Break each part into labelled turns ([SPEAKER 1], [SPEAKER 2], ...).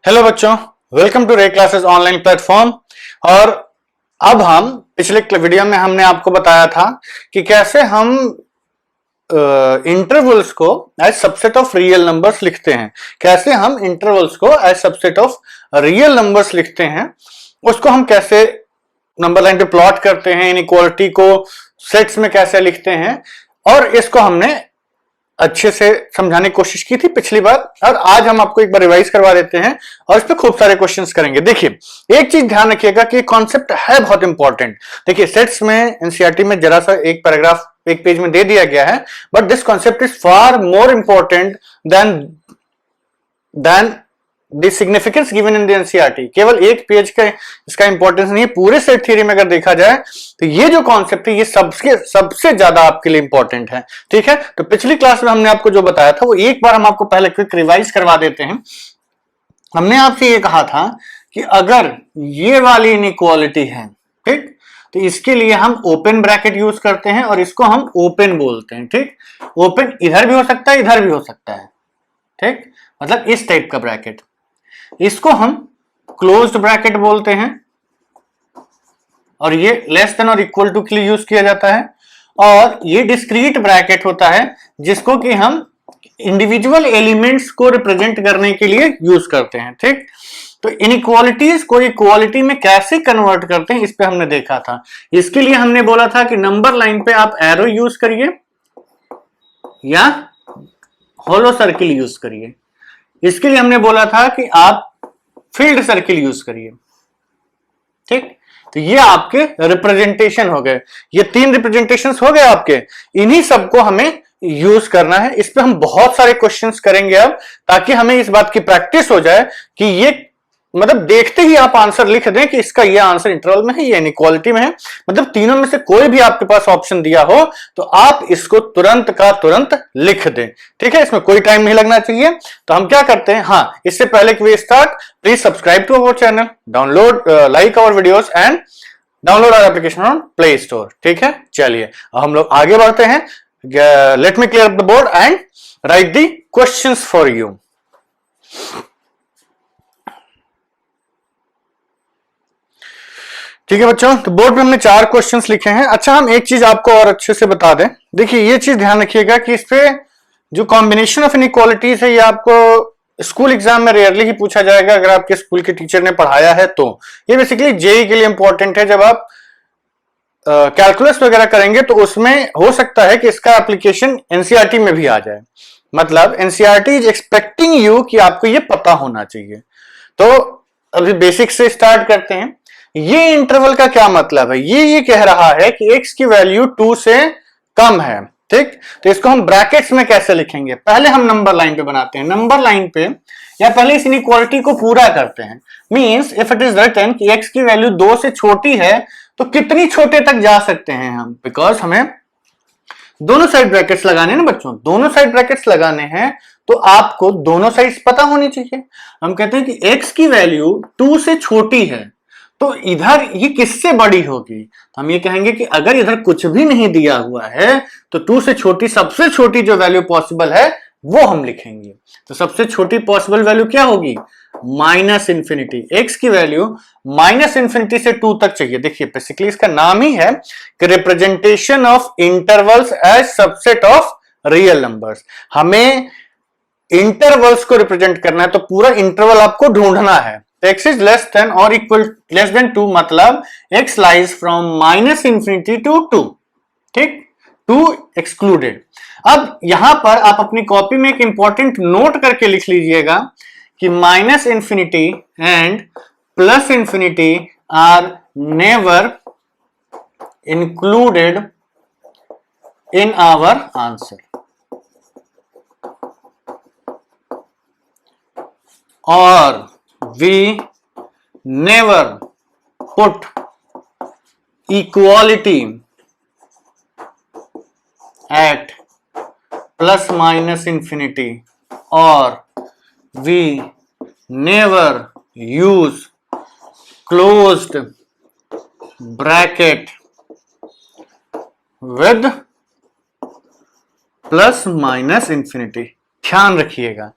[SPEAKER 1] Hello बच्चों, welcome to रे classes online platform. और अब हम पिछले वीडियो में हमने आपको बताया था कि कैसे हम इंटरवल्स को as subset of real numbers लिखते हैं। कैसे हम इंटरवल्स को as subset of real numbers लिखते हैं, उसको हम कैसे नंबर लाइन पे प्लॉट करते हैं, इनइक्वालिटी को सेट्स में कैसे लिखते हैं, और इसको हमने अच्छे से समझाने की कोशिश की थी पिछली बार। और आज हम आपको एक बार रिवाइज करवा देते हैं और इस पे खूब सारे क्वेश्चंस करेंगे। देखिए, एक चीज ध्यान रखिएगा कि कॉन्सेप्ट है बहुत इंपॉर्टेंट। देखिए, सेट्स में एनसीईआरटी में जरा सा एक पैराग्राफ एक पेज में दे दिया गया है, but this concept is far more important than the significance given in the NCERT. केवल एक पेज का इसका इंपॉर्टेंस नहीं है, पूरे सेट थ्योरी में अगर देखा जाए तो ये जो कॉन्सेप्ट है ये सबसे ज्यादा आपके लिए इंपॉर्टेंट है। ठीक है, तो पिछली क्लास में हमने आपको जो बताया था वो एक बार हम आपको पहले क्विक रिवाइज करवा देते हैं। हमने आपसे ये कहा था कि अगर ये वाली इनइक्वालिटी है, ठीक, तो इसके लिए हम ओपन ब्रैकेट यूज करते हैं और इसको हम ओपन बोलते हैं। ठीक, ओपन इधर भी हो सकता है, इधर भी हो सकता है। ठीक, मतलब इस टाइप का ब्रैकेट, इसको हम क्लोज्ड ब्रैकेट बोलते हैं और ये लेस देन और इक्वल टू के लिए यूज किया जाता है। और ये डिस्क्रीट ब्रैकेट होता है जिसको कि हम इंडिविजुअल एलिमेंट्स को रिप्रेजेंट करने के लिए यूज करते हैं। ठीक, तो इनइक्वालिटीज को इक्वालिटी में कैसे कन्वर्ट करते हैं इस पे हमने देखा था। इसके लिए हमने बोला था कि नंबर लाइन पे आप एरो यूज करिए या होलो सर्किल यूज करिए। इसके लिए हमने बोला था कि आप फील्ड सर्किल यूज करिए। ठीक, तो ये आपके रिप्रेजेंटेशन हो गए, ये 3 रिप्रेजेंटेशंस हो गए आपके। इन्हीं सबको हमें यूज करना है। इस पे हम बहुत सारे क्वेश्चंस करेंगे अब, ताकि हमें इस बात की प्रैक्टिस हो जाए कि ये मतलब देखते ही आप आंसर लिख दें कि इसका ये आंसर इंटरवल में है, ये इनइक्वालिटी में है। मतलब तीनों में से कोई भी आपके पास ऑप्शन दिया हो तो आप इसको तुरंत का तुरंत लिख दें। ठीक है, इसमें कोई टाइम नहीं लगना चाहिए। तो हम क्या करते हैं, हाँ, इससे पहले कि we start, please subscribe to our channel, download like our videos and download our application on Play Store. ठीक है, चलिए हम लोग आगे बढ़ते हैं। Let me clear up the board and write the questions for you. ठीक है बच्चों, तो बोर्ड में हमने 4 क्वेश्चंस लिखे हैं। अच्छा, हम एक चीज आपको और अच्छे से बता दें। देखिए, ये चीज ध्यान रखिएगा कि इस पे जो कॉम्बिनेशन ऑफ इनइक्वालिटीज है ये आपको स्कूल एग्जाम में रेयरली ही पूछा जाएगा, अगर आपके स्कूल के टीचर ने पढ़ाया है तो। ये बेसिकली जेईई के लिए इंपॉर्टेंट है। जब आप कैलकुलस वगैरह करेंगे तो उसमें हो सकता है कि इसका एप्लीकेशन एनसीईआरटी में भी आ जाए। मतलब एनसीईआरटी इज एक्सपेक्टिंग यू कि आपको ये पता होना चाहिए। तो अभी बेसिक से स्टार्ट करते हैं। ये इंटरवल का क्या मतलब है? ये कह रहा है कि x की वैल्यू 2 से कम है। ठीक, तो इसको हम ब्रैकेट्स में कैसे लिखेंगे? पहले हम नंबर लाइन पे बनाते हैं। नंबर लाइन पे या पहले इस इनइक्वालिटी को पूरा करते हैं। Means if it is written कि x की वैल्यू 2 से छोटी है तो कितनी छोटे तक जा सकते हैं हम? बिकॉज हमें दोनों साइड ब्रैकेट्स लगाने हैं ना बच्चों, दोनों साइड ब्रैकेट्स लगाने हैं तो आपको दोनों साइड्स पता होनी चाहिए। हम कहते हैं कि x की वैल्यू 2 से छोटी है तो इधर ये किससे बड़ी होगी? तो हम ये कहेंगे कि अगर इधर कुछ भी नहीं दिया हुआ है तो 2 से छोटी सबसे छोटी जो वैल्यू पॉसिबल है वो हम लिखेंगे। तो सबसे छोटी पॉसिबल वैल्यू क्या होगी? Minus infinity. एक्स की वैल्यू माइनस इंफिनिटी से 2 तक चाहिए। देखिए, बेसिकली इसका नाम ही है कि representation of intervals as subset of real numbers. हमें इंटरवल्स को रिप्रेजेंट करना है तो पूरा इंटरवल आपको ढूंढना है। x is less than or equal less than 2 मतलब x lies from minus infinity to 2। ठीक, 2 excluded। अब यहां पर आप अपनी कॉपी में एक इंपॉर्टेंट नोट करके लिख लीजिएगा कि minus infinity and plus infinity are never included in our answer. और we never put equality at plus minus infinity, or we never use closed bracket with plus minus infinity। ध्यान रखिएगा,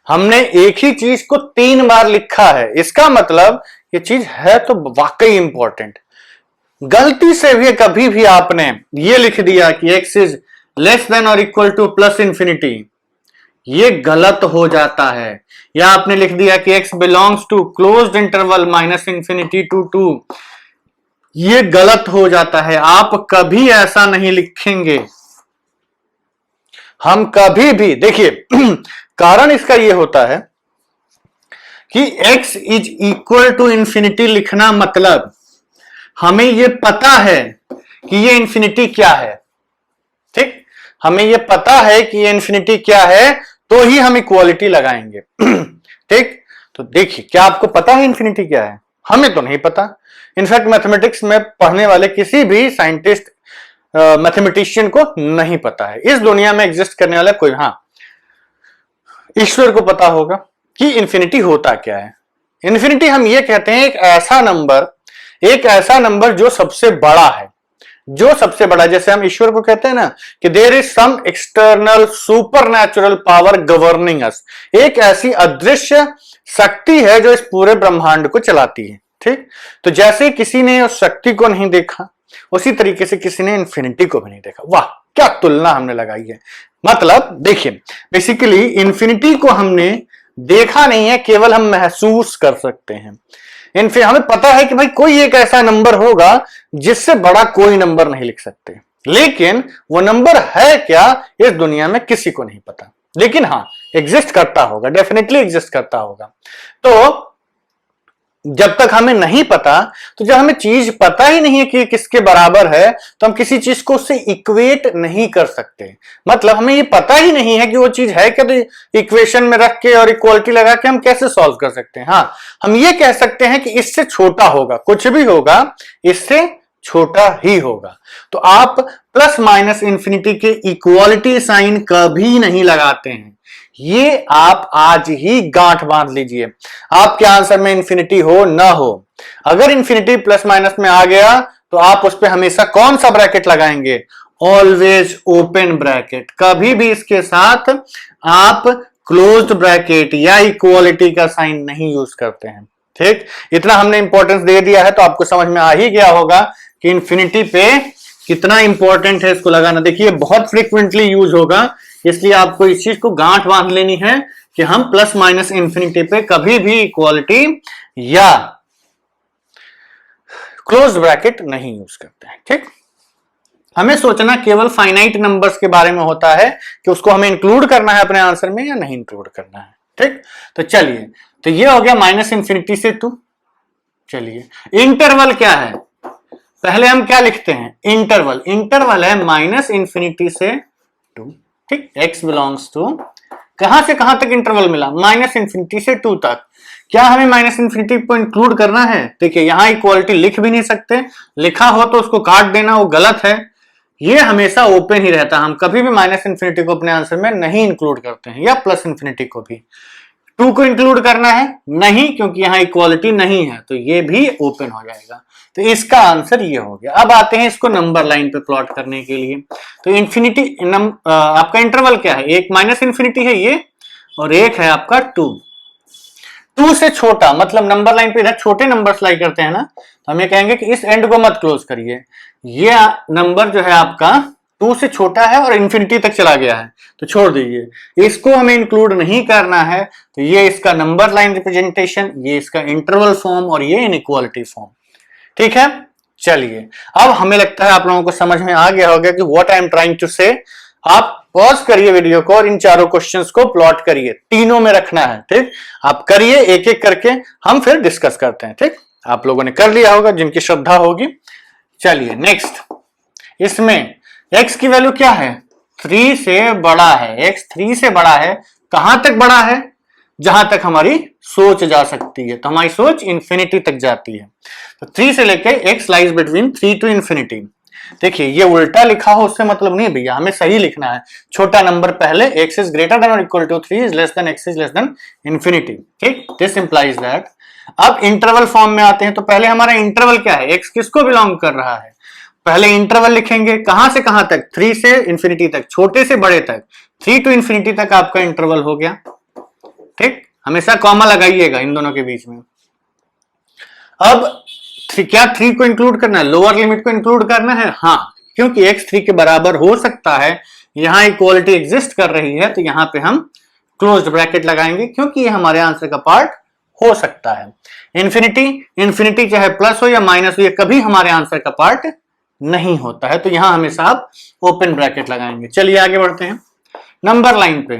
[SPEAKER 1] हमने एक ही चीज को 3 बार लिखा है, इसका मतलब ये चीज है तो वाकई इंपॉर्टेंट। गलती से भी कभी भी आपने ये लिख दिया कि x इज लेस देन और इक्वल टू प्लस इंफिनिटी, ये गलत हो जाता है। या आपने लिख दिया कि x belongs to closed interval minus infinity to 2, ये गलत हो जाता है। आप कभी ऐसा नहीं लिखेंगे, हम कभी भी। देखिए कारण इसका ये होता है कि x is equal to infinity लिखना मतलब हमें ये पता है कि ये इंफिनिटी क्या है, ठीक, हमें ये पता है कि ये इंफिनिटी क्या है, तो ही हम इक्वालिटी लगाएंगे ठीक। तो देखिए, क्या आपको पता है इंफिनिटी क्या है? हमें तो नहीं पता। इनफैक्ट मैथमेटिक्स में पढ़ने वाले किसी भी साइंटिस्ट मैथमेटिशियन को नहीं पता है, इस दुनिया में एग्जिस्ट करने वाला कोई, हाँ ईश्वर को पता होगा कि इंफिनिटी होता क्या है। इंफिनिटी हम ये कहते हैं एक ऐसा नंबर जो सबसे बड़ा है, जो सबसे बड़ा, जैसे हम ईश्वर को कहते हैं ना कि there is some external supernatural power governing us, एक ऐसी अदृश्य शक्ति है जो इस पूरे ब्रह्मांड को चलाती है, ठीक। तो जैसे किसी ने उस शक्ति को नहीं देखा, उसी तरीके से किसी ने इंफिनिटी को भी नहीं देखा। वाह, क्या तुलना हमने लगाई है। मतलब देखिए, बेसिकली इंफिनिटी को हमने देखा नहीं है, केवल हम महसूस कर सकते हैं। इनफिनिटी हमें पता है कि भाई कोई एक ऐसा नंबर होगा जिससे बड़ा कोई नंबर नहीं लिख सकते, लेकिन वो नंबर है क्या इस दुनिया में किसी को नहीं पता। लेकिन हाँ, एग्जिस्ट करता होगा, डेफिनेटली एग्जिस्ट करता होगा। तो जब तक हमें नहीं पता, तो जब हमें चीज पता ही नहीं है कि किसके बराबर है, तो हम किसी चीज को उससे इक्वेट नहीं कर सकते। मतलब हमें ये पता ही नहीं है कि वो चीज है क्या, तो इक्वेशन में रख के और इक्वालिटी लगा के हम कैसे सॉल्व कर सकते हैं। हाँ, हम ये कह सकते हैं कि इससे छोटा होगा, कुछ भी होगा इससे छोटा ही होगा। तो आप प्लस माइनस इंफिनिटी के इक्वालिटी साइन कभी नहीं लगाते हैं, ये आप आज ही गांठ बांध लीजिए। आपके आंसर में इंफिनिटी हो ना हो, अगर इंफिनिटी प्लस माइनस में आ गया तो आप उस पर हमेशा कौन सा ब्रैकेट लगाएंगे? Always open bracket. कभी भी इसके साथ आप क्लोज्ड ब्रैकेट या इक्वालिटी का साइन नहीं यूज करते हैं, ठीक। इतना हमने इंपॉर्टेंस दे दिया है तो आपको समझ में आ ही गया होगा कि इंफिनिटी पे कितना इंपॉर्टेंट है इसको लगाना। देखिए, बहुत फ्रीक्वेंटली यूज होगा, इसलिए आपको इस चीज को गांठ बांध लेनी है कि हम प्लस माइनस इंफिनिटी पे कभी भी इक्वालिटी या क्लोज ब्रैकेट नहीं यूज करते हैं, ठीक। हमें सोचना केवल फाइनाइट नंबर्स के बारे में होता है कि उसको हमें इंक्लूड करना है अपने आंसर में या नहीं इंक्लूड करना है, ठीक। तो चलिए, तो ये हो गया माइनस इंफिनिटी से 2। चलिए, इंटरवल क्या है? पहले हम क्या लिखते हैं? इंटरवल है माइनस इंफिनिटी से 2, ठीक। x बिलोंग्स टू, कहां से कहां तक इंटरवल मिला? माइनस इंफिनिटी से 2 तक। क्या हमें माइनस इंफिनिटी को इंक्लूड करना है? देखिए, यहां इक्वालिटी लिख भी नहीं सकते, लिखा हो तो उसको काट देना, वो गलत है। ये हमेशा ओपन ही रहता है, हम कभी भी माइनस इंफिनिटी को अपने आंसर में नहीं इंक्लूड करते हैं, या प्लस इंफिनिटी को भी। 2 को इंक्लूड करना है नहीं, क्योंकि यहां इक्वालिटी नहीं है, तो ये भी ओपन हो जाएगा। तो इसका आंसर ये हो गया। अब आते हैं इसको नंबर लाइन पे प्लॉट करने के लिए। तो इंफिनिटी आपका इंटरवल क्या है? एक माइनस इंफिनिटी है ये, और एक है आपका 2 से छोटा, मतलब नंबर लाइन पे इधर छोटे नंबर लाई करते हैं ना, तो हम ये कहेंगे कि इस एंड को मत क्लोज करिए। ये नंबर जो है आपका 2 से छोटा है और इंफिनिटी तक चला गया है, तो छोड़ दीजिए, इसको हमें इंक्लूड नहीं करना है। तो ये इसका नंबर लाइन रिप्रेजेंटेशन, ये इसका इंटरवल फॉर्म, और ये इनइक्वालिटी फॉर्म, ठीक है। चलिए, अब हमें लगता है आप लोगों को समझ में आ गया होगा कि what I am trying to say. आप पॉज करिए वीडियो को और इन चारों क्वेश्चंस को प्लॉट करिए, तीनों में रखना है, ठीक। आप करिए एक एक करके, हम फिर डिस्कस करते हैं, ठीक। आप लोगों ने कर लिया होगा जिनकी श्रद्धा होगी। चलिए नेक्स्ट, इसमें x की वैल्यू क्या है? 3 से बड़ा है। x 3 से बड़ा है, कहां तक बड़ा है? जहां तक हमारी सोच जा सकती है, तो हमारी सोच इंफिनिटी तक जाती है। तो 3 से लेके x lies between 3 to infinity. देखिए, ये उल्टा लिखा हो उससे मतलब नहीं भैया, हमें सही लिखना है। छोटा नंबर पहले, x इज ग्रेटर देन और equal to 3 is less than x is less than infinity, ठीक। This implies that. अब इंटरवल फॉर्म में आते हैं, तो पहले हमारा इंटरवल क्या है? x किसको बिलोंग कर रहा है? पहले इंटरवल लिखेंगे, कहां से कहां तक? 3 से इंफिनिटी तक, छोटे से बड़े तक, 3 टू इंफिनिटी तक आपका इंटरवल हो गया, ठीक, हमेशा कॉमा लगाइएगा इन दोनों के बीच में। अब क्या 3 को इंक्लूड करना है, लोअर लिमिट को इंक्लूड करना है? हाँ, क्योंकि x 3 के बराबर हो सकता है, यहां इक्वालिटी एग्जिस्ट कर रही है, तो यहां पे हम क्लोज्ड ब्रैकेट लगाएंगे क्योंकि ये हमारे आंसर का पार्ट हो सकता है। इंफिनिटी चाहे प्लस हो या माइनस हो, ये कभी हमारे आंसर का पार्ट नहीं होता है, तो यहां हमेशा आप ओपन ब्रैकेट लगाएंगे। चलिए आगे बढ़ते हैं। नंबर लाइन पे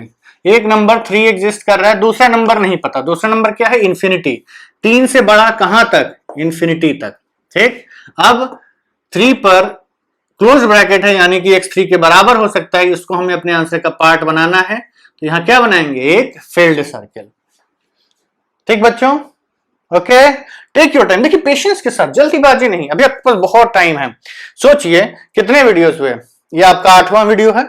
[SPEAKER 1] एक नंबर 3 एग्जिस्ट कर रहा है, दूसरा नंबर नहीं पता। दूसरा नंबर क्या है? इंफिनिटी। 3 से बड़ा कहां तक? इंफिनिटी तक। ठीक, अब 3 पर क्लोज ब्रैकेट है, यानी कि x 3 के बराबर हो सकता है, इसको हमें अपने आंसर का पार्ट बनाना है, तो यहां क्या बनाएंगे? एक फिल्ड सर्कल। ठीक बच्चों, ओके, टेक योर टाइम। देखिए पेशेंस के साथ, जल्दीबाजी नहीं, अभी आपके पास बहुत टाइम है। सोचिए कितने वीडियोस हुए, ये आपका 8वां वीडियो है।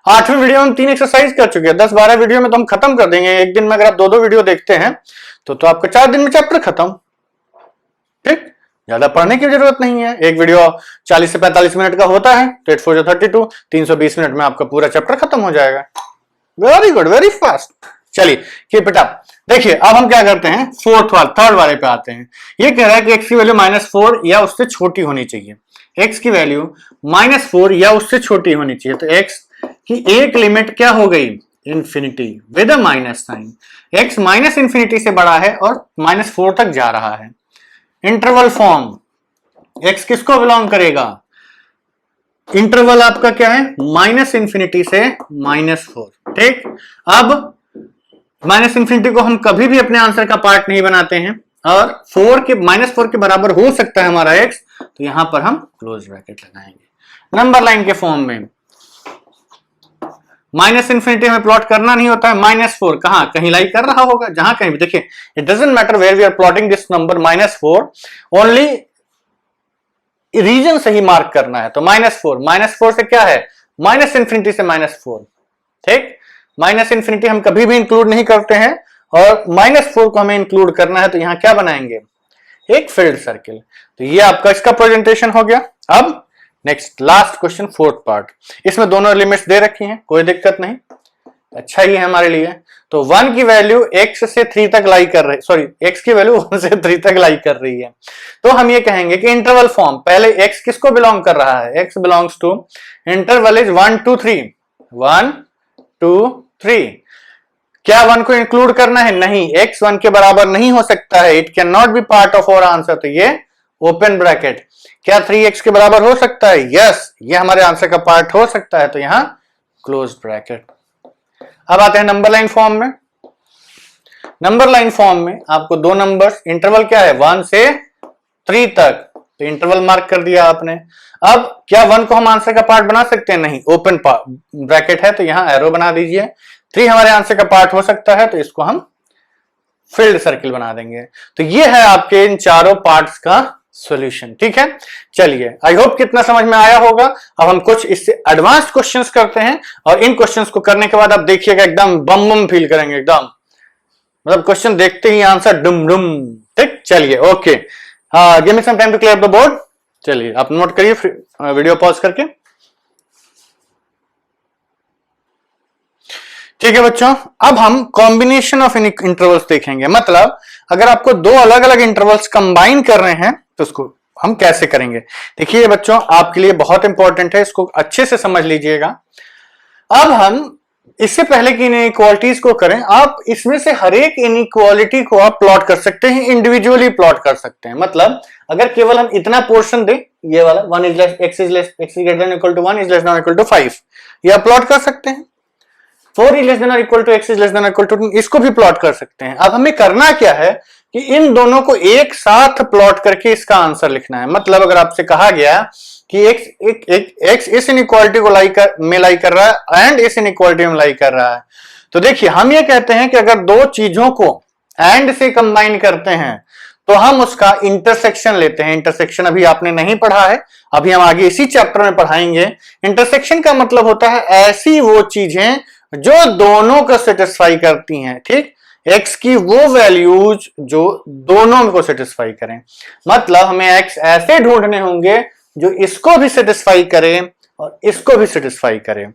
[SPEAKER 1] 8वें वीडियो में हम 3 एक्सरसाइज कर चुके हैं, 10-12 वीडियो में तो हम खत्म कर देंगे। एक दिन में अगर आप 2-2 वीडियो देखते हैं तो आपका 4 दिन में चैप्टर खत्म। ठीक, ज्यादा पढ़ने की जरूरत नहीं है। एक वीडियो 40 से 45 मिनट का होता है, तो 8 4 32, 320 मिनट में आपका पूरा चैप्टर खत्म हो जाएगा। Very good, very fast. चलिए कीप इट अप। देखिए अब हम क्या करते हैं, थर्ड वाले पे आते हैं। ये कह रहा है कि x की वैल्यू -4 या उससे छोटी होनी चाहिए। x की वैल्यू -4 या उससे छोटी होनी चाहिए, तो x की एक लिमिट क्या हो गई? Infinity with a minus sign. x minus infinity से बड़ा है और -4 तक जा रहा है। इंटरवल फॉर्म, x किसको बिलोंग करेगा? इंटरवल आपका क्या है? माइनस इंफिनिटी से -4। ठीक, अब माइनस इंफिनिटी को हम कभी भी अपने आंसर का पार्ट नहीं बनाते हैं, और -4 के बराबर हो सकता है हमारा x, तो यहां पर हम क्लोज ब्रैकेट लगाएंगे। नंबर लाइन के फॉर्म में माइनस इंफिनिटी हमें प्लॉट करना नहीं होता है। -4 कहां? कहीं लाई कर रहा होगा, जहां कहीं भी। देखिए it doesn't matter where we are plotting this number -4, only region सही मार्क करना है। तो -4 से क्या है? माइनस इंफिनिटी से -4। ठीक, माइनस इंफिनिटी हम कभी भी इंक्लूड नहीं करते हैं, और -4 को हमें इंक्लूड करना है, तो यहां क्या बनाएंगे? एक फील्ड सर्किल। तो ये आपका इसका प्रेजेंटेशन हो गया। अब next last question, fourth part. इसमें दोनों लिमिट्स दे रखी हैं, कोई दिक्कत नहीं, अच्छा ही है हमारे लिए। तो 1 की वैल्यू x से 3 तक लाई कर रही, सॉरी x की वैल्यू 1 से 3 तक लाई कर रही है, तो हम ये कहेंगे कि इंटरवल फॉर्म, पहले x किसको बिलोंग कर रहा है? x belongs to interval is 1 2 3। 1 2 3। क्या 1 को इंक्लूड करना है? नहीं, x 1 के बराबर नहीं हो सकता है, it can not be part of our answer, तो ये ओपन ब्रैकेट। क्या 3x के बराबर हो सकता है? यस, ये हमारे आंसर का पार्ट हो सकता है, तो यहां क्लोज ब्रैकेट। अब आते हैं नंबर लाइन फॉर्म में। नंबर लाइन फॉर्म में आपको दो नंबर्स, इंटरवल क्या है? 1 से 3 तक, तो इंटरवल मार्क कर दिया आपने। अब क्या 1 को हम आंसर का पार्ट बना सकते हैं? नहीं, ओपन ब्रैकेट है, तो यहां एरो बना दीजिए। 3 हमारे आंसर का पार्ट हो सकता है, तो इसको हम फील्ड सर्किल बना देंगे। तो ये है आपके इन चारों पार्ट्स का सॉल्यूशन। ठीक है, चलिए आई होप कितना समझ में आया होगा। अब हम कुछ इससे एडवांस्ड क्वेश्चंस करते हैं, और इन क्वेश्चंस को करने के बाद आप देखिएगा एकदम बम बम फील करेंगे, एकदम मतलब क्वेश्चन देखते ही आंसर डुम डुम। ठीक, चलिए okay, give me some time to clear the board. चलिए आप नोट करिए वीडियो पॉज करके। ठीक है बच्चों, अब हम कॉम्बिनेशन ऑफ इंटरवल्स देखेंगे। मतलब अगर आपको दो अलग अलग इंटरवल्स कंबाइन कर रहे हैं तो उसको हम कैसे करेंगे। देखिए बच्चों, आपके लिए बहुत इंपॉर्टेंट है, इसको अच्छे से समझ लीजिएगा। अब हम इससे पहले कि इनइक्वालिटीज को करें, आप इसमें से हर एक इनइक्वालिटी को आप प्लॉट कर सकते हैं, इंडिविजुअली प्लॉट कर सकते हैं। मतलब अगर केवल हम इतना पोर्शन दें, ये वाला x greater than equal to 1 is less than or equal to 5, ये आप प्लॉट कर सकते हैं। 4 is less than or equal to x is less than or equal to 2, इसको भी प्लॉट कर सकते हैं। अब हमें करना क्या है कि इन दोनों को एक साथ प्लॉट करके इसका आंसर लिखना है। मतलब अगर आपसे कहा गया कि x इस इनइक्वालिटी को लाई कर रहा है एंड इस इनइक्वालिटी में लाई कर रहा है, तो देखिए हम ये कहते हैं कि अगर दो चीजों को एंड से कंबाइन करते हैं तो हम उसका इंटरसेक्शन लेते हैं। इंटरसेक्शन अभी आपने नहीं पढ़ा है, अभी हम आगे इसी चैप्टर में पढ़ाएंगे। इंटरसेक्शन का मतलब होता है ऐसी वो चीजें जो दोनों को सेटिस्फाई करती हैं। ठीक, x की वो वैल्यूज जो दोनों को सेटिस्फाई करें। मतलब हमें x ऐसे ढूंढने होंगे जो इसको भी सेटिस्फाई करे और इसको भी सेटिस्फाई करे।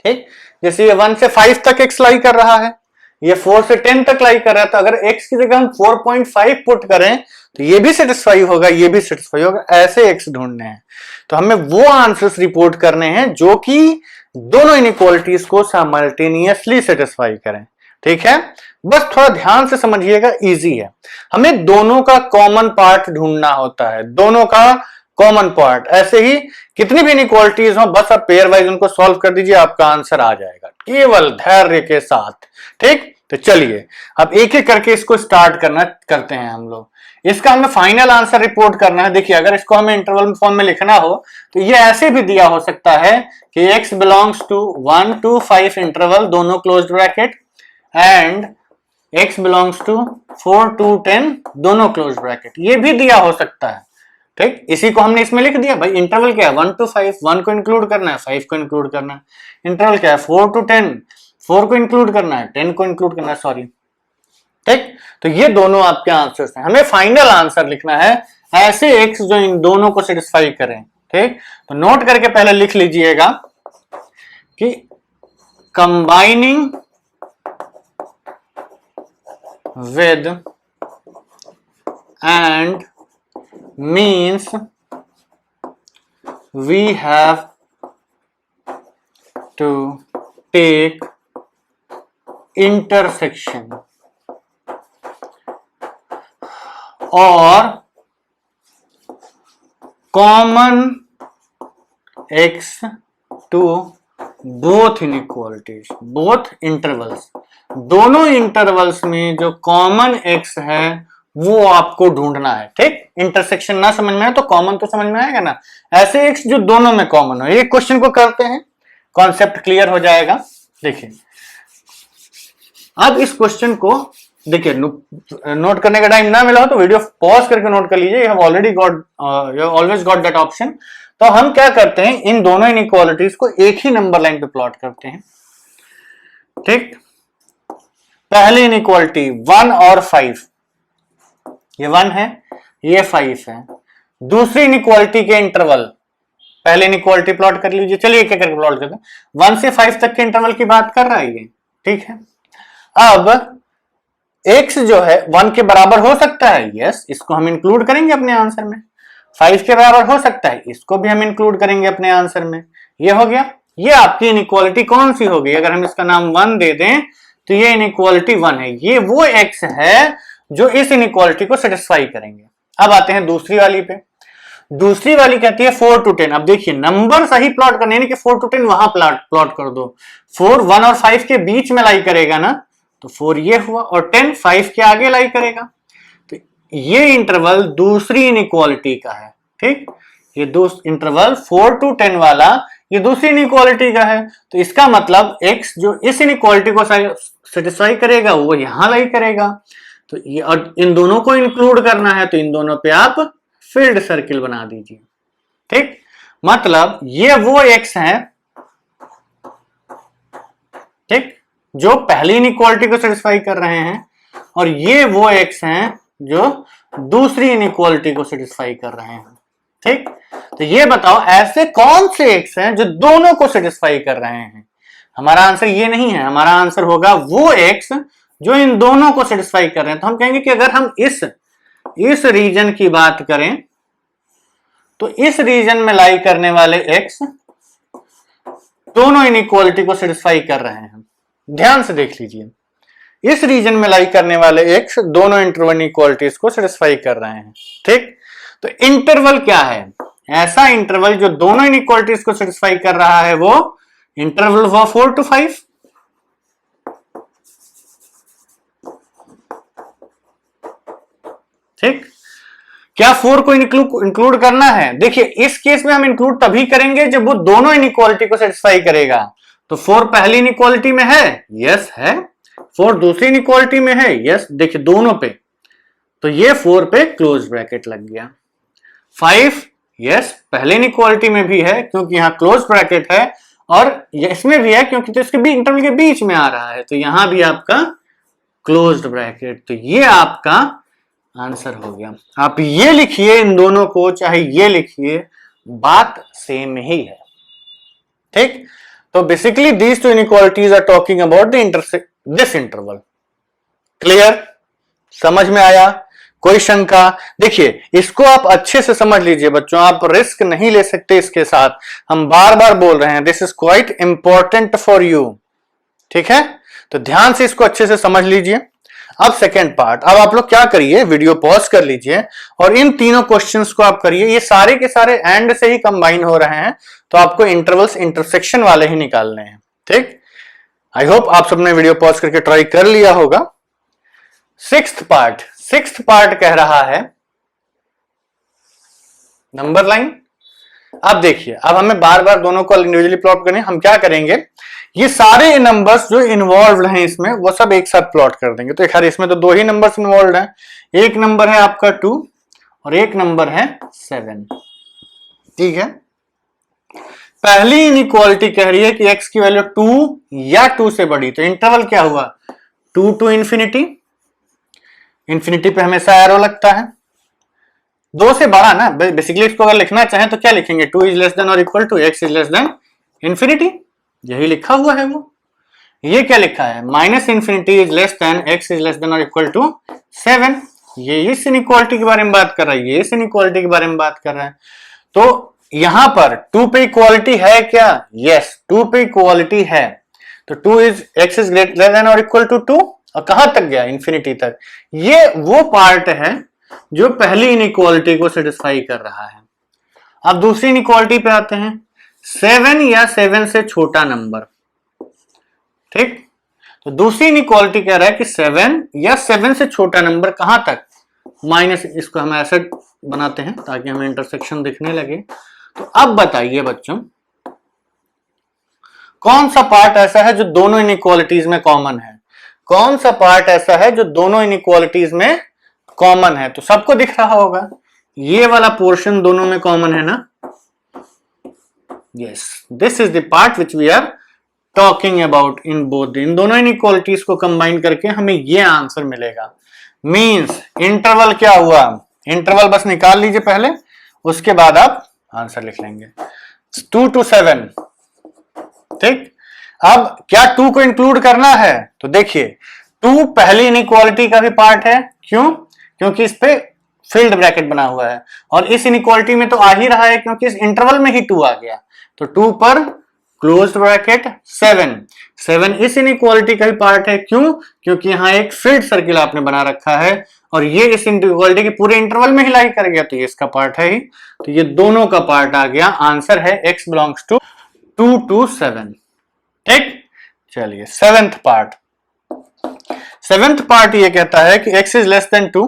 [SPEAKER 1] ठीक, जैसे ये 1 से 5 तक x लाई कर रहा है, ये 4 से 10 तक लाई कर रहा है, तो अगर x की जगह हम 4.5 पुट करें तो ये भी सेटिस्फाई होगा, ये भी सेटिस्फाई होगा, ऐसे x ढूंढने हैं। तो हमें वो आंसर्स रिपोर्ट करने हैं जो कि दोनों इनइक्वालिटीज को साइमल्टेनियसली सेटिस्फाई करें। ठीक है, बस थोड़ा ध्यान से समझिएगा, इजी है। हमें दोनों का कॉमन पार्ट ढूंढना होता है, दोनों का कॉमन पार्ट। ऐसे ही कितनी भी इनइक्वालिटीज हो, बस आप पेयर वाइज उनको सॉल्व कर दीजिए, आपका आंसर आ जाएगा केवल धैर्य के साथ। ठीक, तो चलिए अब एक एक करके इसको स्टार्ट करते हैं हम लोग। इसका हमें फाइनल आंसर रिपोर्ट करना है। देखिए, अगर इसको हमें इंटरवल फॉर्म में लिखना हो तो ये ऐसे भी दिया हो सकता है कि x belongs to 1 to 5 interval, दोनों close bracket, and x belongs to 4 to 10, दोनों क्लोज ब्रैकेट, ये भी दिया हो सकता है। ठीक, इसी को हमने इसमें लिख दिया। भाई इंटरवल क्या है? 1 to 5, 1 को इंक्लूड करना है, 5 को इंक्लूड करना है। इंटरवल क्या है? 4 to 10, 4 को इंक्लूड करना है, 10 को इंक्लूड करना है, सॉरी। ठीक, तो ये दोनों आपके आंसर्स हैं। हमें फाइनल आंसर लिखना है ऐसे x जो इन दोनों को सेटिस्फाई करें। ठीक, तो नोट करके पहले लिख लीजिएगा कि combining with and means we have to take intersection or common x to both inequalities, both intervals, दोनों इंटरवल्स में जो कॉमन x है वो आपको ढूंढना है। ठीक, इंटरसेक्शन ना समझ में आए तो कॉमन तो समझ में आएगा ना, ऐसे x जो दोनों में कॉमन हो। ये क्वेश्चन को करते हैं, कॉन्सेप्ट क्लियर हो जाएगा। देखिए, अब इस क्वेश्चन को देखिए, नोट करने का टाइम ना मिला हो तो वीडियो पॉज करके नोट कर लीजिए। You have always got that option. तो हम क्या करते हैं, इन दोनों इनइक्वालिटीज को एक ही नंबर लाइन पे प्लॉट करते हैं। ठीक, पहली इनइक्वालिटी 1 और 5, ये 1 है, ये 5 है। दूसरी इनइक्वालिटी के इंटरवल, पहले इनइक्वालिटी प्लॉट कर लीजिए। चलिए क्या करके प्लॉट करते हैं, 1 से 5 तक के इंटरवल की बात कर रहा है ये। ठीक है, अब x जो है 1 के बराबर हो सकता है, यस, इसको हम इंक्लूड करेंगे अपने आंसर में। 5 के बराबर हो सकता है, इसको भी हम इंक्लूड करेंगे अपने आंसर में। ये हो गया। ये आपकी इनइक्वालिटी कौन सी हो गई? अगर हम इसका नाम 1 दे दें तो ये इनइक्वालिटी 1 है। ये वो x है जो इस इनइक्वालिटी को सेटिस्फाई करेंगे। अब आते हैं दूसरी वाली पे। दूसरी वाली कहती है 4 to 10। अब देखिए, नंबर सही प्लॉट करने, यानी कि 4 to 10 वहां प्लॉट कर दो। 4 1 और 5 के बीच में लाई करेगा ना, तो 4 ये हुआ, और 10 5 के आगे लाई करेगा। तो ये इंटरवल दूसरी इनइक्वालिटी का है। ठीक, ये इंटरवल 4 to 10 वाला ये दूसरी इनइक्वालिटी का है। तो इसका मतलब x जो इस इनइक्वालिटी को सेटिस्फाई करेगा वो यहां लाई करेगा। तो ये, और इन दोनों को इंक्लूड करना है तो इन दोनों पे आप फील्ड सर्किल बना दीजिए। ठीक, मतलब ये वो x है, ठीक, जो पहली इनइक्वालिटी को सेटिस्फाई कर रहे हैं, और ये वो x हैं जो दूसरी इनइक्वालिटी को सेटिस्फाई कर रहे हैं। ठीक, तो ये बताओ ऐसे कौन से x हैं जो दोनों को सेटिस्फाई कर रहे हैं? हमारा आंसर ये नहीं है, हमारा आंसर होगा वो x जो इन दोनों को सेटिस्फाई कर रहे हैं। तो हम कहेंगे कि अगर हम इस रीजन की बात करें तो इस रीजन में लाई करने वाले x दोनों इनइक्वालिटी को सेटिस्फाई कर रहे हैं। ध्यान से देख लीजिए, इस रीजन में लाई करने वाले x दोनों इंटरवल इनइक्वालिटीज को सेटिस्फाई कर रहे हैं। ठीक, तो इंटरवल क्या है? ऐसा इंटरवल जो दोनों इनइक्वालिटीज को सेटिस्फाई कर रहा है, वो इंटरवल हुआ 4 to 5। ठीक, क्या 4 को इंक्लूड करना है? देखिए, इस केस में हम इंक्लूड तभी करेंगे जब वो दोनों इनइक्वालिटी को सेटिस्फाई करेगा। तो 4 पहली इनइक्वालिटी में है, यस है। 4 दूसरी इनइक्वालिटी में है, यस। देखिए दोनों पे, तो ये 4 पे क्लोज ब्रैकेट लग गया। 5 यस, पहले इनइक्वालिटी में भी है क्योंकि यहां क्लोज ब्रैकेट है, और इसमें भी है क्योंकि तो इसके इंटरवल के बीच में आ रहा है, तो यहां भी आपका क्लोज्ड ब्रैकेट। तो ये आपका आंसर हो गया। आप ये लिखिए इन दोनों को, चाहे ये लिखिए, बात सेम ही है। ठीक, तो basically these two inequalities are talking about this interval. Clear? समझ में आया? कोई शंका? देखिए इसको आप अच्छे से समझ लीजिए बच्चों, आप रिस्क नहीं ले सकते इसके साथ, हम बार बार बोल रहे हैं, this is quite important for you. ठीक है, तो ध्यान से इसको अच्छे से समझ लीजिए। अब सेकेंड पार्ट, अब आप लोग क्या करिए, वीडियो पॉज कर लीजिए और इन तीनों क्वेश्चंस को आप करिए। ये सारे के सारे एंड से ही कंबाइन हो रहे हैं, तो आपको इंटरवल्स इंटरसेक्शन वाले ही निकालने हैं। ठीक, आई होप आप सबने वीडियो पॉज करके ट्राई कर लिया होगा। सिक्स्थ पार्ट कह रहा है नंबर लाइन। अब देखिए, अब हमें बार बार दोनों को इंडिविजुअली प्लॉट करने, हम क्या करेंगे, ये सारे नंबर्स जो इन्वॉल्व हैं इसमें वो सब एक साथ प्लॉट कर देंगे। तो खैर इसमें तो दो ही नंबर्स इन्वॉल्व हैं, एक नंबर है आपका 2 और एक नंबर है 7। ठीक है, पहली इनइक्वालिटी कह रही है कि x की वैल्यू 2 या 2 से बड़ी, तो इंटरवल क्या हुआ, 2 to इंफिनिटी। इंफिनिटी पे हमेशा एरो लगता है, 2 से बड़ा ना, बेसिकली इसको अगर लिखना चाहें तो क्या लिखेंगे, 2 इज लेस देन और equal to x is less than infinity, यही लिखा हुआ है वो। ये क्या लिखा है, minus infinity is less than x is less than और इक्वल टू 7। ये इस इनइक्वालिटी के बारे में बात कर रहा है, ये इस इनइक्वालिटी के बारे में बात कर रहा है। तो यहां पर 2 पे इक्वालिटी है क्या, यस 2 पे इक्वालिटी है, तो 2 is x is less than और इक्वल टू 2, और कहां तक गया, इंफिनिटी तक। ये वो पार्ट है जो पहली इनइक्वालिटी को सेटिस्फाई कर रहा है। अब दूसरी इनइक्वालिटी पे आते हैं, 7 या 7 से छोटा नंबर। ठीक, तो दूसरी इनइक्वालिटी कह रहा है कि 7 या 7 से छोटा नंबर कहां तक, माइनस, इसको हम ऐसे बनाते हैं ताकि हमें इंटरसेक्शन दिखने लगे। तो अब बताइए बच्चों, कौन सा पार्ट ऐसा है जो दोनों इनइक्वालिटीज में कॉमन है, कौन सा पार्ट ऐसा है जो दोनों इनइक्वालिटीज में कॉमन है। तो सबको दिख रहा होगा, ये वाला पोर्शन दोनों में कॉमन है ना, yes, this is the part which we are talking about in both. इन दोनों इनइक्वालिटीज को कंबाइन करके हमें ये आंसर मिलेगा। मींस इंटरवल क्या हुआ, इंटरवल बस निकाल लीजिए पहले, उसके बाद आप आंसर लिख लेंगे, 2 to 7। ठीक, अब क्या 2 को इंक्लूड करना है, तो देखिए 2 पहली इनइक्वालिटी का भी पार्ट है, क्यों, क्योंकि इस पे फील्ड ब्रैकेट बना हुआ है, और इस इनइक्वालिटी में तो आ ही रहा है क्योंकि इस इंटरवल में ही 2 आ गया, तो 2 पर क्लोज्ड ब्रैकेट 7 इस इनइक्वालिटी का भी पार्ट है, क्यों, क्योंकि यहां एक फील्ड सर्किल आपने बना रखा है और ये इस इनइक्वालिटी के पूरे इंटरवल में ही लाई कर गया, तो ये इसका पार्ट है ही, तो ये दोनों का पार्ट आ गया। आंसर है x बिलोंग्स टू 2 to 7। ठीक, चलिए सेवेंथ पार्ट ये कहता है कि x इज लेस देन 2।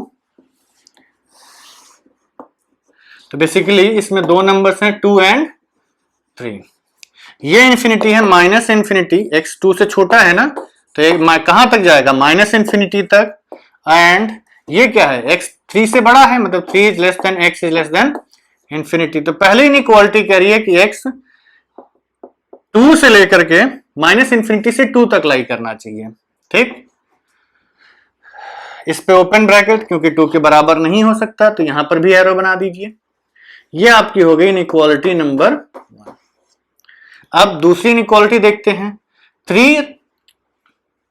[SPEAKER 1] तो बेसिकली इसमें दो नंबर्स हैं 2 and 3। ये इंफिनिटी है माइनस इंफिनिटी, x 2 से छोटा है ना, तो ये कहां तक जाएगा, माइनस इंफिनिटी तक। एंड ये क्या है, x 3 से बड़ा है, मतलब 3 is less than x is less than infinity. तो पहले इनइक्वालिटी कह रही है कि x 2 से लेकर के माइनस इंफिनिटी से 2 तक लाई करना चाहिए। ठीक, इस पे ओपन ब्रैकेट, क्योंकि 2 के बराबर नहीं हो सकता, तो यहां पर भी एरो बना दीजिए। ये आपकी हो गई इनइक्वालिटी नंबर 1। अब दूसरी इनइक्वालिटी देखते हैं, 3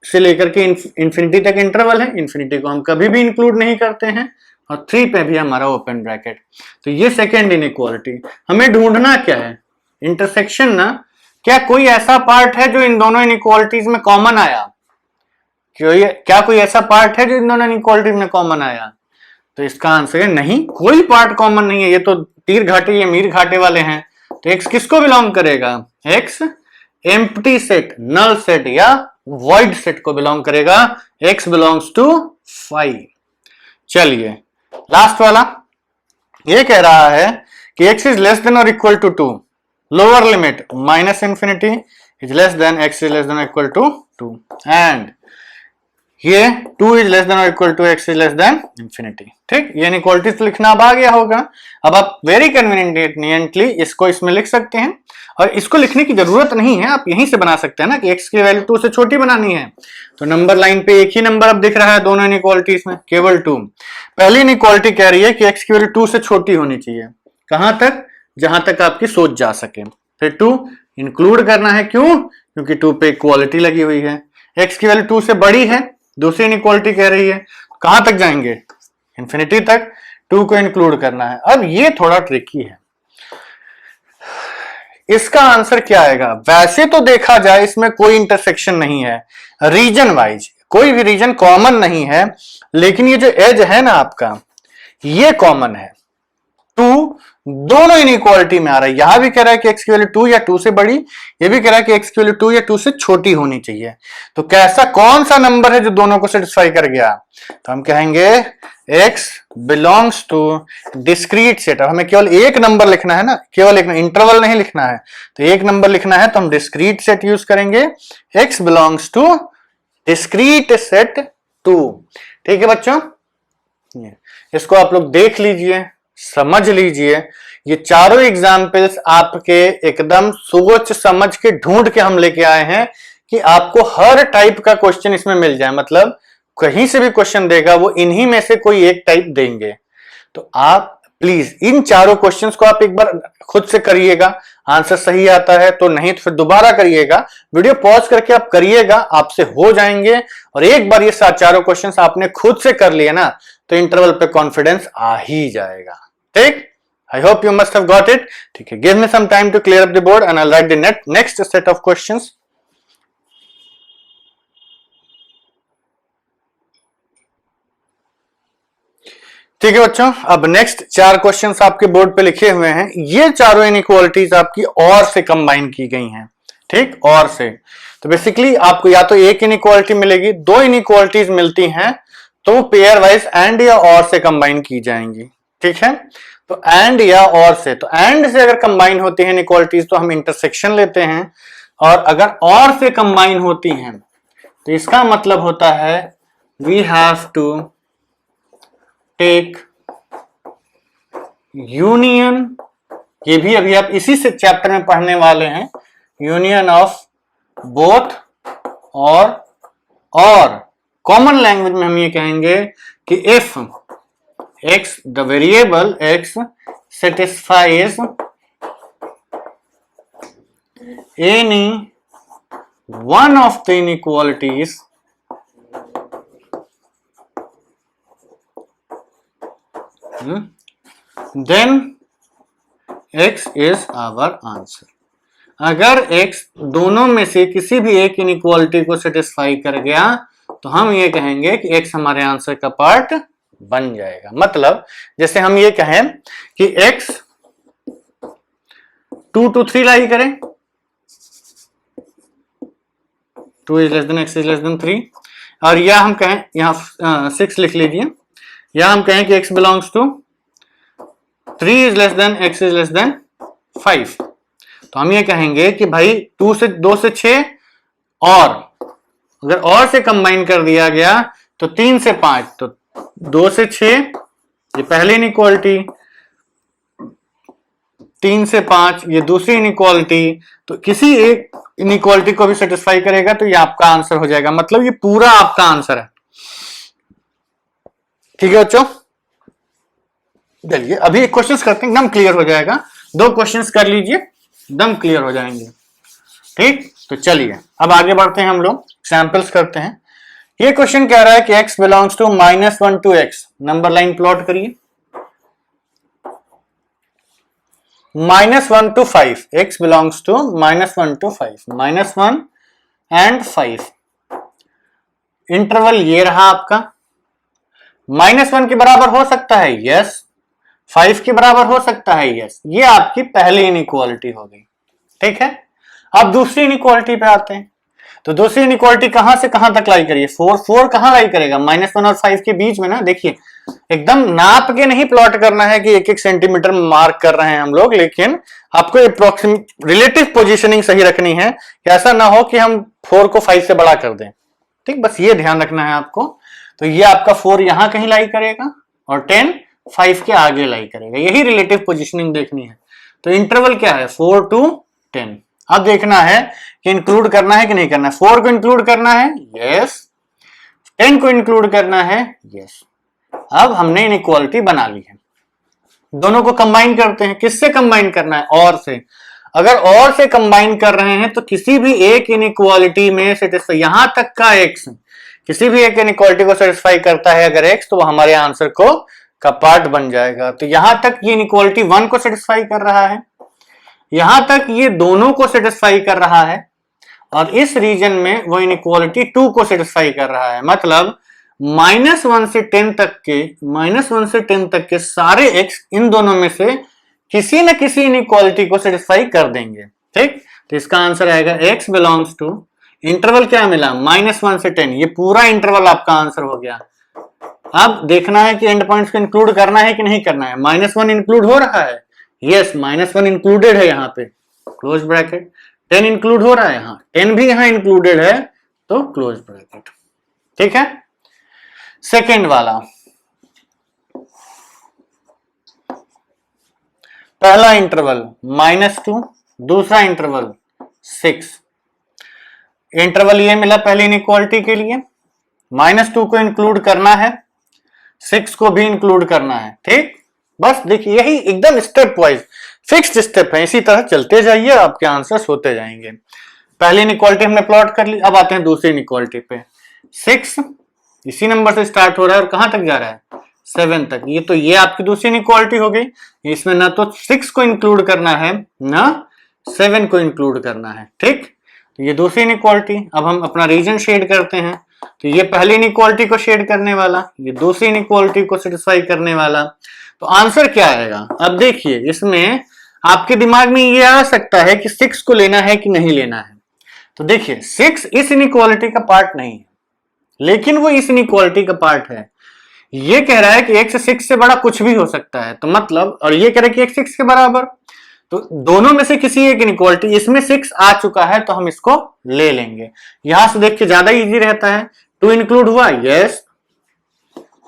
[SPEAKER 1] से लेकर के इंफिनिटी तक इंटरवल है, इंफिनिटी को हम कभी भी इंक्लूड नहीं करते हैं, और 3 पे भी हमारा ओपन ब्रैकेट। तो ये सेकेंड इनइक्वालिटी, हमें ढूंढना क्या है, इंटरसेक्शन ना, क्या कोई ऐसा पार्ट है जो इन दोनों इनइक्वालिटीज में कॉमन आया, क्या कोई ऐसा पार्ट है जो इन दोनों इनइक्वालिटीज में कॉमन आया। तो इसका आंसर है नहीं, कोई पार्ट कॉमन नहीं है, ये तो तीर घाटे, ये मीर घाटे वाले हैं। तो x किसको बिलोंग करेगा, x empty set, null set या वॉइड सेट को बिलोंग करेगा, x बिलोंग्स टू 5। चलिए लास्ट वाला, ये कह रहा है कि x इज लेस देन और equal to 2, lower limit minus infinity is less than x is less than equal to 2, and ये 2 इज लेस देन और equal to x is less than infinity. ठीक, ये इनइक्वालिटीज लिखना अब आ गया होगा। अब आप वेरी कन्वीनियंटली इसको इसमें लिख सकते हैं, और इसको लिखने की जरूरत नहीं है, आप यहीं से बना सकते हैं ना कि x की वैल्यू 2 से छोटी बनानी है। तो नंबर लाइन पे एक ही नंबर अब दिख रहा है दोनों इनइक्वालिटीज में, केवल 2। पहली इनइक्वालिटी कह रही है कि x की वैल्यू 2 से छोटी होनी चाहिए, कहां तक, जहां तक आपकी सोच जा सके। फिर 2 इंक्लूड करना है, क्यों, क्योंकि 2 पे इक्वालिटी लगी हुई है। x की वैल्यू 2 से बड़ी है, दूसरी इनइक्वालिटी कह रही है, कहां तक जाएंगे, इंफिनिटी तक, 2 को इंक्लूड करना है। अब ये थोड़ा ट्रिकी है, इसका आंसर क्या आएगा? वैसे तो देखा जाए इसमें कोई इंटरसेक्शन नहीं है, रीजन वाइज कोई भी रीजन कॉमन नहीं है, लेकिन ये जो एज है ना आपका, ये कॉमन है। 2 दोनों इनइक्वालिटी में आ रहा है, यहां भी कह रहा है कि x की वैल्यू 2 या 2 से बड़ी, ये भी कह रहा है कि x की वैल्यू 2 या 2 से छोटी होनी चाहिए। तो कैसा कौन सा नंबर है जो दोनों को सेटिस्फाई कर गया? तो हम कहेंगे x belongs to discrete set. अब हमें केवल एक नंबर लिखना है ना, केवल एक इंटरवल नहीं लिखना है, तो एक नंबर लिखना है तो हम डिस्क्रीट सेट यूज करेंगे, x belongs to discrete set 2। ठीक है बच्चों, इसको आप लोग देख लीजिए, समझ लीजिए। ये चारों एग्जाम्पल्स आपके एकदम सोच समझ के ढूंढ के हम लेके आए हैं कि आपको हर टाइप का क्वेश्चन इसमें मिल जाए, मतलब कहीं से भी क्वेश्चन देगा वो इन्हीं में से कोई एक टाइप देंगे। तो आप प्लीज इन चारों क्वेश्चंस को आप एक बार खुद से करिएगा, आंसर सही आता है तो, नहीं तो फिर दोबारा करिएगा, वीडियो पॉज करके आप करिएगा, आपसे हो जाएंगे। और एक बार ये चारों क्वेश्चंस आपने खुद से कर लिए ना, तो इंटरवल पे कॉन्फिडेंस आ ही जाएगा। ठीक, I hope you must have got it. ठीक है, give me some time to clear up the board and I write the next set of questions. ठीक है बच्चों, अब नेक्स्ट 4 क्वेश्चंस आपके बोर्ड पे लिखे हुए हैं। ये चारों इनइक्वालिटीज आपकी और से कंबाइन की गई हैं। ठीक, और से, तो बेसिकली आपको या तो एक इनइक्वालिटी मिलेगी, 2 इनइक्वालिटीज मिलती हैं तो पेयर वाइज एंड या और से कंबाइन की जाएंगी। ठीक है, तो एंड या और से, तो एंड से अगर कंबाइन होती हैं इनइक्वालिटीज तो हम इंटरसेक्शन लेते हैं, और अगर और से कंबाइन होती हैं तो इसका मतलब होता है we have to take union. ये भी अभी आप इसी से चैप्टर में पढ़ने वाले हैं, यूनियन ऑफ बोथ और कॉमन लैंग्वेज में हम ये कहेंगे कि if x, the variable x satisfies any one of the inequalities then x is our answer। अगर x दोनों में से किसी भी एक इनइक्वालिटी को सेटिस्फाई कर गया तो हम ये कहेंगे कि x हमारे आंसर का पार्ट बन जाएगा। मतलब जैसे हम ये कहें कि x 2 to 3 लाई करें, 2 is less than x is less than 3, और या हम कहें यहां 6 लिख लीजिए, या हम कहें कि x belongs to 3 is less than x is less than 5, तो हम ये कहेंगे कि भाई 2 से 6, और अगर और से कंबाइन कर दिया गया तो 3 से 5, तो 2 से 6 ये पहली इनइक्वालिटी, 3 से 5 ये दूसरी इनइक्वालिटी, तो किसी एक इनइक्वालिटी को भी सेटिस्फाई करेगा तो ये आपका आंसर हो जाएगा। मतलब ये पूरा आपका आंसर है। ठीक है बच्चों, चलिए अभी एक क्वेश्चंस करते हैं, एकदम क्लियर हो जाएगा। 2 क्वेश्चंस कर लीजिए, एकदम क्लियर हो जाएंगे। ठीक, तो चलिए अब आगे बढ़ते हैं, हम लोग सैंपल्स करते हैं। ये क्वेश्चन कह रहा है कि x belongs to -1 to x, number line plot करिए। -1 to 5, x belongs to -1 to 5, -1 and 5, interval ये रहा आपका। -1 के बराबर हो सकता है, यस, 5 के बराबर हो सकता है, यस, ये आपकी पहली इनइक्वालिटी हो गई। ठीक है, अब दूसरी इनइक्वालिटी पे आते हैं। तो दूसरी इनइक्वालिटी कहां से कहां तक लाई करिए, 4 कहां लाई करेगा, -1 और 5 के बीच में ना। देखिए एकदम नाप के नहीं प्लॉट करना है कि 1-1 सेंटीमीटर मार्क कर रहे हैं हम लोग, लेकिन आपको अप्रोक्सीमेट रिलेटिव पोजीशनिंग सही रखनी है कि ऐसा ना हो कि हम 4 को 5 से बड़ा कर दें। ठीक, बस ये ध्यान रखना है आपको। तो ये आपका 4 यहां कहीं लाई करेगा और 10 5 के आगे लाई करेगा, यही रिलेटिव पोजीशनिंग देखनी है। तो इंटरवल क्या है, 4 to 10। अब देखना है कि इंक्लूड करना है कि नहीं करना है। 4 को इंक्लूड करना है, यस, 10 को इंक्लूड करना है, यस। अब हमने इनइक्वालिटी बना ली है, दोनों को कंबाइन करते हैं। किससे कंबाइन करना है, और से। अगर और से कंबाइन कर रहे हैं तो किसी भी एक इनइक्वालिटी में सेटिस्फाई, यहां तक का x किसी भी एक इनइक्वालिटी को सेटिस्फाई करता है अगर x, तो वो हमारे आंसर को का पार्ट बन जाएगा। तो यहां तक ये इनइक्वालिटी 1 को सेटिस्फाई कर रहा है, यहां तक ये दोनों को सेटिस्फाई कर रहा है, और इस रीजन में वो इनइक्वालिटी 2 को सेटिस्फाई कर रहा है। मतलब -1 से 10 तक के सारे x इन दोनों में से किसी न किसी इनइक्वालिटी को सेटिस्फाई कर देंगे। ठीक, तो इसका आंसर आएगा x बिलोंग्स टू इंटरवल क्या मिला, -1 से 10। ये पूरा इंटरवल आपका आंसर हो गया। अब देखना है कि एंड पॉइंट्स को इंक्लूड करना है कि नहीं करना है। -1 इंक्लूड हो रहा है, यस, -1 इंक्लूडेड है यहाँ पे, क्लोज ब्रैकेट। 10 इंक्लूड हो रहा है, हाँ 10 भी यहाँ इंक्लूडेड है, तो क्लोज ब्रैकेट। ठीक है, सेकेंड वाला, पहला इंटरवल -2, दूसरा इंटरवल 6। इंटरवल ये मिला पहली इनइक्वालिटी के लिए, -2 को इंक्लूड करना है, 6 को भी इंक्लूड करना है। ठीक, बस देखिए यही एकदम स्टेप वाइज फिक्स्ड स्टेप है, इसी तरह चलते जाइए, आपके आंसर्स होते जाएंगे। पहली इनइक्वालिटी हमने प्लॉट कर ली, अब आते हैं दूसरी इनइक्वालिटी पे। 6 इसी नंबर से स्टार्ट हो रहा है और कहां तक जा रहा है, 7 तक। ये आपकी दूसरी इनइक्वालिटी हो गई। इसमें ना तो 6 को इंक्लूड करना है ना 7 को इंक्लूड करना है। ठीक, तो ये दूसरी इनइक्वालिटी। अब हम अपना रीजन शेड करते हैं, तो ये पहली इनइक्वालिटी को शेड करने वाला, ये दूसरी इनइक्वालिटी को सेटिस्फाई करने वाला। तो आंसर क्या आएगा, अब देखिए इसमें आपके दिमाग में ये आ सकता है कि 6 को लेना है कि नहीं लेना है। तो देखिए 6 इस इनइक्वालिटी का पार्ट नहीं है, लेकिन वो इस इनइक्वालिटी का पार्ट है। ये कह रहा है कि x 6 से बड़ा कुछ भी हो सकता है, तो मतलब, और ये कह रहा है कि x 6 के बराबर, तो दोनों में से किसी एक इनइक्वालिटी, इसमें 6 आ चुका है तो हम इसको ले लेंगे। यहां से देख के ज्यादा इजी रहता है। 2 इंक्लूड हुआ, yes,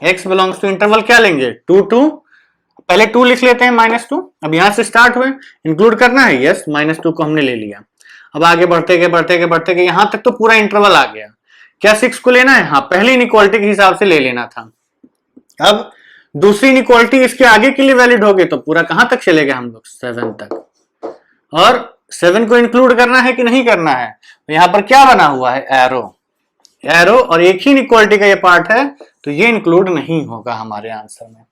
[SPEAKER 1] x belongs to interval क्या लेंगे, 2 2, पहले 2 लिख लेते हैं -2। अब यहां से स्टार्ट हुए, इंक्लूड करना है, यस, -2 को हमने ले लिया। अब आगे बढ़ते गए यहां तक तो पूरा इंटरवल आ गया। क्या 6 को लेना है, हाँ पहली इनइक्वालिटी के हिसाब से ले लेना था। अब दूसरी इनइक्वालिटी इसके आगे के लिए वैलिड होगी, तो पूरा कहां तक चलेगा हम लोग, 7 तक। और 7 को इंक्लूड करना है कि नहीं करना है, तो यहां पर क्या बना हुआ है, एरो, और एक ही इनइक्वालिटी का ये पार्ट है, तो ये इंक्लूड नहीं होगा हमारे आंसर में।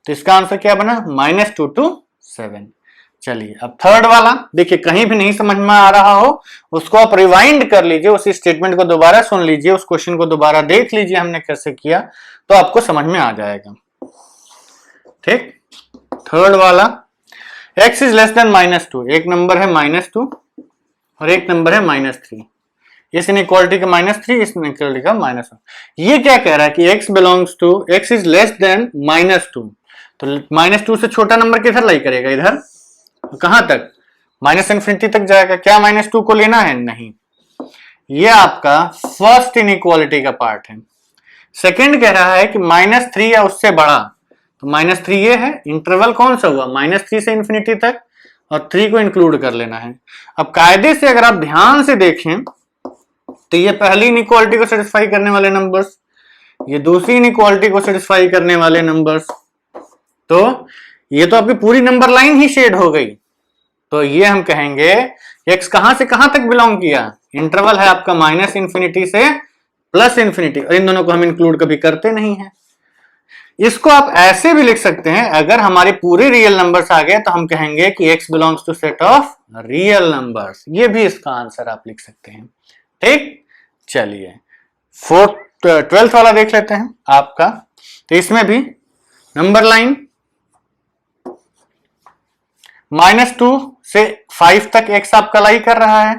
[SPEAKER 1] तो इसका आंसर क्या बना, -2 to 7। चलिए अब थर्ड वाला देखिए, कहीं भी नहीं समझ में आ रहा हो उसको आप रिवाइंड कर लीजिए, उसी स्टेटमेंट को दोबारा सुन लीजिए, उस क्वेश्चन को दोबारा देख लीजिए हमने कैसे किया, तो आपको समझ में आ जाएगा। ठीक, थर्ड वाला, x इज लेस देन -2, एक नंबर है -2 और एक नंबर है -3। इस इनइक्वालिटी का -3, इस इनइक्वालिटी का -1। ये क्या कह रहा है कि x इज लेस देन -2, तो -2 से छोटा नंबर किधर लाई करेगा, इधर, कहां तक, -∞ तक जाएगा। क्या -2 को लेना है, नहीं। ये आपका फर्स्ट इनइक्वालिटी का पार्ट है। सेकंड कह रहा है कि -3 या उससे बड़ा, तो -3 ये है, इंटरवल कौन सा हुआ, -3 से इन्फिनिटी तक, और 3 को इंक्लूड कर लेना है। अब कायदे से अगर आप ध्यान से देखें तो ये पहली इनइक्वालिटी को सेटिस्फाई करने वाले नंबर्स, ये दूसरी इनइक्वालिटी को सेटिस्फाई करने वाले नंबर्स, तो ये तो आपकी पूरी नंबर लाइन ही शेड हो गई। तो ये हम कहेंगे x कहां से कहां तक बिलोंग किया, इंटरवल है आपका -∞ से +∞, और इन दोनों को हम इंक्लूड कभी करते नहीं है। इसको आप ऐसे भी लिख सकते हैं, अगर हमारे पूरे रियल नंबर्स आ गए तो हम कहेंगे कि x belongs to set of real numbers. ये भी इसका आंसर आप लिख सकते हैं। ठीक, चलिए 12th वाला देख लेते हैं आपका। तो इसमें भी नंबर लाइन -2 से 5 तक x आपका लाई कर रहा है,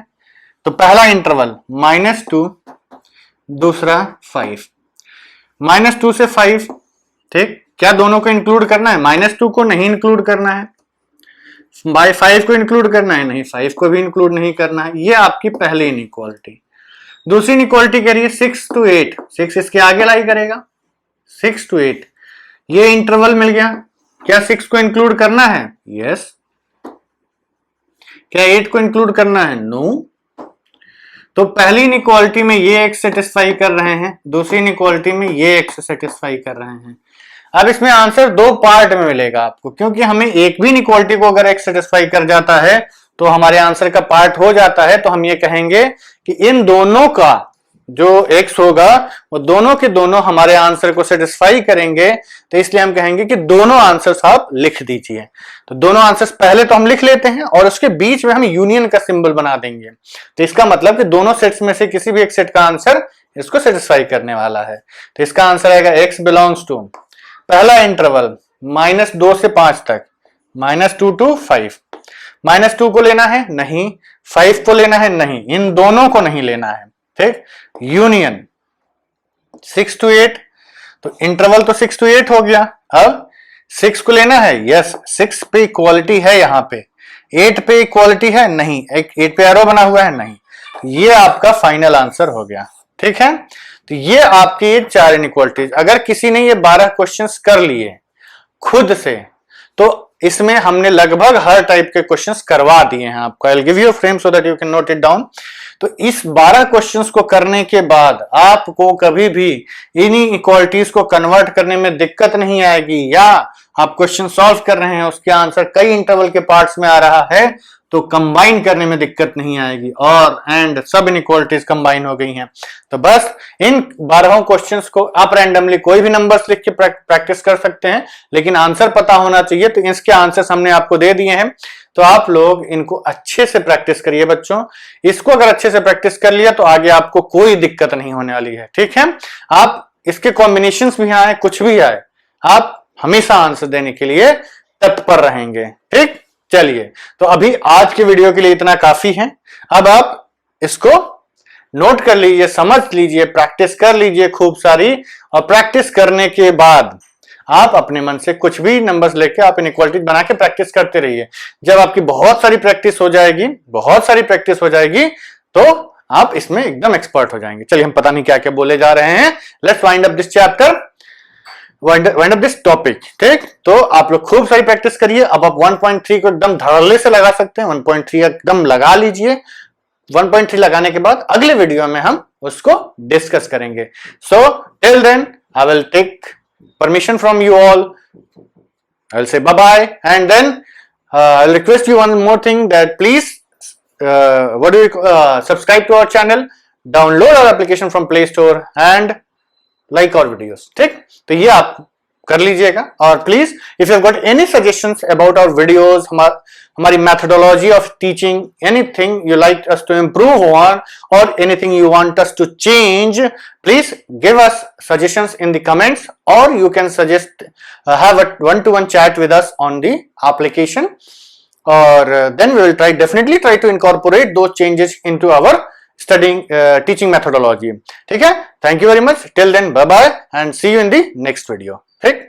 [SPEAKER 1] तो पहला इंटरवल -2, दूसरा 5, -2 से 5। ठीक, क्या दोनों को इंक्लूड करना है, -2 को नहीं इंक्लूड करना है, 5 को इंक्लूड करना है, नहीं 5 को भी इंक्लूड नहीं करना है। ये आपकी पहली इनइक्वालिटी। दूसरी इनइक्वालिटी कह रही है 6 to 8, 6 इसके आगे लाई करेगा, 6 to 8, ये इंटरवल मिल गया। क्या 6 को इंक्लूड करना है, यस। क्या 8 को इंक्लूड करना है, नो। तो पहली इनइक्वालिटी में ये x सेटिस्फाई कर रहे हैं, दूसरी इनइक्वालिटी में ये x सेटिस्फाई कर रहे हैं। अब इसमें आंसर 2 पार्ट में मिलेगा आपको, क्योंकि हमें एक भी इनइक्वालिटी को अगर x सेटिस्फाई कर जाता है तो हमारे आंसर का पार्ट हो जाता है। तो हम ये कहेंगे कि इन दोनों का जो x होगा वो दोनों के दोनों हमारे आंसर को सेटिस्फाई करेंगे, तो इसलिए हम कहेंगे कि दोनों आंसर्स आप लिख दीजिए। तो दोनों आंसर्स पहले तो हम लिख लेते हैं और उसके बीच में हम यूनियन का सिंबल बना देंगे। तो इसका मतलब कि दोनों सेट्स में से किसी भी एक सेट का आंसर इसको सेटिस्फाई करने वाला है। तो इसका आंसर आएगा x बिलोंग्स टू पहला इंटरवल -2 से 5 तक, -2 to 5। -2 को लेना है नहीं, 5 को लेना है नहीं, इन दोनों को नहीं लेना है, ठीक। यूनियन 6 to 8, तो इंटरवल तो 6 to 8 हो गया। अब 6 को लेना है, यस 6 पे इक्वालिटी है, यहां पे 8 पे इक्वालिटी है नहीं, 8 पे एरो बना हुआ है नहीं। ये आपका फाइनल आंसर हो गया, ठीक है। तो ये आपके ये 4 इनइक्वालिटीज। अगर किसी ने ये 12 क्वेश्चंस कर लिए खुद से, तो इसमें हमने लगभग हर टाइप के क्वेश्चंस करवा दिए हैं आपको। I will give you a frame so that you can note it down. तो इस 12 क्वेश्चंस को करने के बाद आपको कभी भी इन्हीं इक्वालिटीज को कन्वर्ट करने में दिक्कत नहीं आएगी, या आप क्वेश्चन सॉल्व कर रहे हैं उसके आंसर कई इंटरवल के पार्ट्स में आ रहा है तो कंबाइन करने में दिक्कत नहीं आएगी, और एंड सब इनइक्वालिटीज कंबाइन हो गई हैं। तो बस इन 12 क्वेश्चंस को आप रैंडमली कोई भी नंबर्स लिख के प्रैक्टिस कर सकते हैं, लेकिन आंसर पता होना चाहिए। तो इसके आंसर्स हमने आपको दे दिए हैं, तो आप लोग इनको अच्छे से प्रैक्टिस करिए बच्चों। इसको अगर अच्छे से प्रैक्टिस कर लिया तो आगे आपको कोई दिक्कत नहीं होने वाली है, ठीक है। आप इसके कॉम्बिनेशंस भी आए, कुछ भी आए, आप हमेशा आंसर देने के लिए तत्पर रहेंगे, ठीक। चलिए, तो अभी आज के वीडियो के लिए इतना काफी है। अब आप इसको नोट कर लीजिए, समझ लीजिए, प्रैक्टिस कर लीजिए खूब सारी, और प्रैक्टिस करने के बाद आप अपने मन से कुछ भी नंबर्स लेके आप इनइक्वालिटी बना के प्रैक्टिस करते रहिए। जब आपकी बहुत सारी प्रैक्टिस हो जाएगी, बहुत सारी प्रैक्टिस हो जाएगी, तो आप इसमें एकदम एक्सपर्ट हो जाएंगे। चलिए, हम पता नहीं क्या क्या बोले जा रहे हैं। Let's wind up this chapter, wind up this topic, ठीक। तो आप लोग खूब सारी प्रैक्टिस करिए। अब आप 1.3 को एकदम धड़ल्ले से लगा सकते हैं, 1.3 एकदम लगा लीजिए। 1.3 लगाने के बाद अगले वीडियो में हम उसको डिस्कस करेंगे। So till then I will take permission from you all. I'll say bye bye, and then I'll request you one more thing, that please subscribe to our channel, download our application from Play Store and like our videos, ठीक। तो ये आप कर लीजिएगा। और please if you got any suggestions about our videos, हमारी methodology of teaching, anything you like us to improve on और anything you want us to change, please give us suggestions in the comments, और you can suggest have a one-to-one chat with us on the application, or then we will definitely try to incorporate those changes into our studying teaching methodology, ठीक है। Thank you very much. Till then, bye bye and see you in the next video, ठीक।